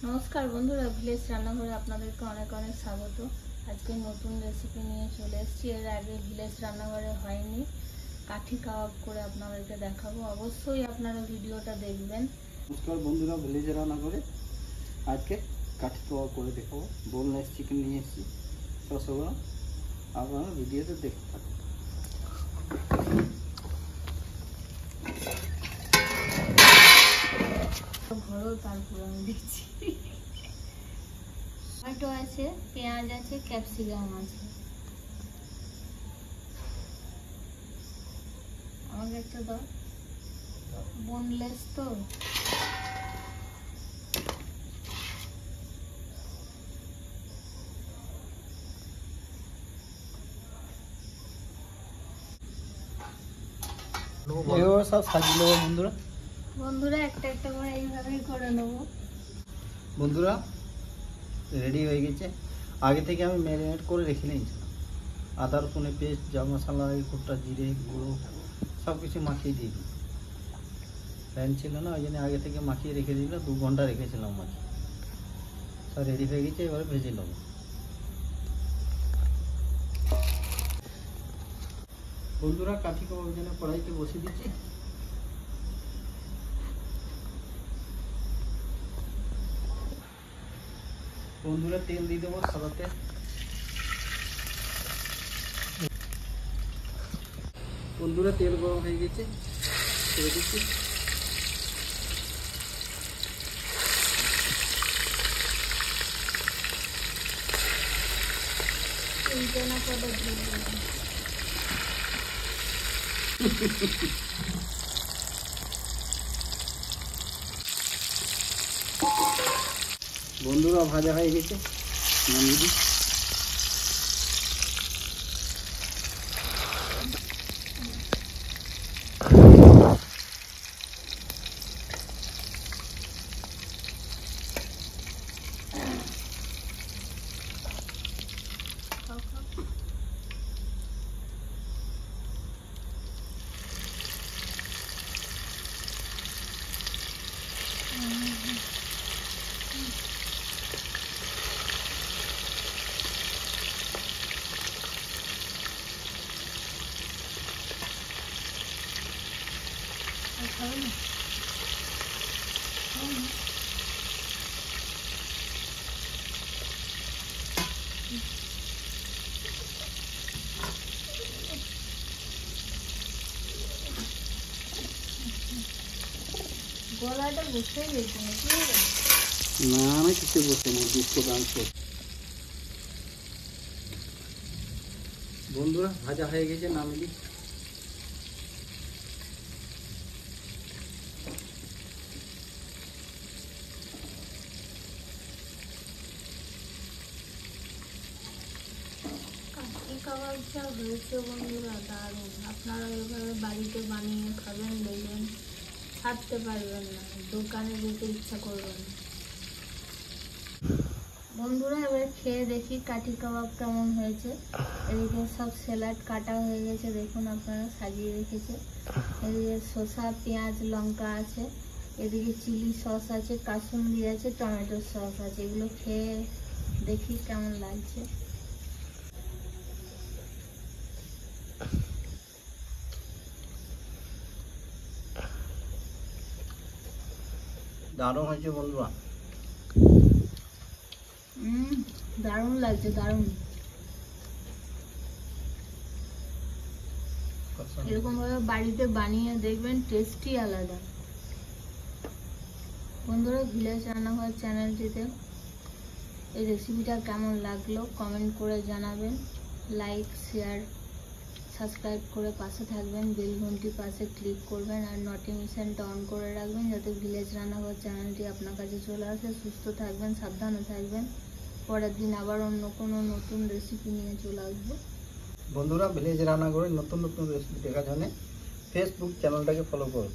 নমস্কার বন্ধুরা, ভিলেজ রান্নাঘরে আপনাদেরকে অনেক অনেক স্বাগত। আজকে নতুন রেসিপি নিয়ে চলে এসেছি। এর আগে ভিলেজ রান্নাঘরে হয়নি, কাঠি কাবাব করে আপনাদেরকে দেখাবো। অবশ্যই আপনারা ভিডিওটা দেখবেন। নমস্কার বন্ধুরা, ভিলেজ রান্নাঘরে আজকে কাঠি কাবাব করে দেখাবো। বোনলেস চিকেন নিয়ে এসেছি 600 গ্রাম। আপনারা ভিডিওতে দেখতে থাকুন। তারপর আমি দিচ্ছি টমেটো আছে, পেঁয়াজ আছে, ক্যাপসিকাম আছে। আমাকে একটা দাও, বোনলেস তো। সব সাজিয়ে নেবো বন্ধুরা একটা একটা করে এইভাবেই করে নেবো। বন্ধুরা রেডি হয়ে গেছে। আগে থেকে আমি ম্যারিনেট করে রেখে নিয়েছিলাম। আদা রসুনের পেস্ট, যা মশলা, গোটা জিরে গুঁড়ো সব কিছু মাখিয়ে দিয়ে দিই। প্যান ছিল না, ওই জন্য আগে থেকে মাখিয়ে রেখে দিলাম। 2 ঘন্টা রেখেছিলাম মাখিয়ে। সব রেডি হয়ে গেছে, এবারে ভেজে নেবো। বন্ধুরা কাঠি কাবাবের জন্য কড়াইতে বসিয়ে দিচ্ছি। বন্ধুরা তেল দিয়ে দেবো, সাদা তেল। বন্ধুরা তেল গরম হয়ে গেছে, ছেড়ে দিচ্ছি। বন্ধুরা ভাজা হয়ে গেছে, নামিয়ে দিই। গলাটা বসে গেছে নাকি? না, আমি কিছু বসে না, দুটো গাছ। বন্ধুরা ভাজা হয়ে গেছে, নামিয়ে দিই। কাঠি কাবাবটা হয়েছে বন্ধুরা দারুণ। আপনারা এভাবে বাড়িতে বানিয়ে খাবেন, দেখবেন ছাড়তে পারবেন না, দোকানে যেতে ইচ্ছা করবেন না। বন্ধুরা এবার খেয়ে দেখি কাঠি কাবাব কেমন হয়েছে। এদিকে সব স্যালাড কাটা হয়ে গেছে, দেখুন আপনারা সাজিয়ে রেখেছে। এদিকে শসা, পেঁয়াজ, লঙ্কা আছে। এদিকে চিলি সস আছে, কাসুন্দি আছে, টমেটো সস আছে। এগুলো খেয়ে দেখি কেমন লাগছে। দারুণ হয়েছে বন্ধুরা। দারুণ লাগছে, দারুণ। এরকম ভাবে বাড়িতে বানিয়ে দেখবেন, টেস্টি আলাদা। বন্ধুরা ভিলেজ রান্নাঘর চ্যানেলটিতে এই রেসিপিটা কেমন লাগলো কমেন্ট করে জানাবেন। লাইক, শেয়ার, সাবস্ক্রাইব করে পাশে থাকবেন। বেল ঘন্টি পাশে ক্লিক করবেন আর নোটিফিকেশনটা অন করে রাখবেন, যাতে ভিলেজ রান্নাঘর চ্যানেলটি আপনার কাছে চলে আসে। সুস্থ থাকবেন, সাবধানে থাকবেন। পরের দিন আবার অন্য কোনো নতুন রেসিপি নিয়ে চলে আসবো। বন্ধুরা ভিলেজ রান্নাঘরে নতুন নতুন রেসিপি দেখার জন্য ফেসবুক চ্যানেলটাকে ফলো করুন।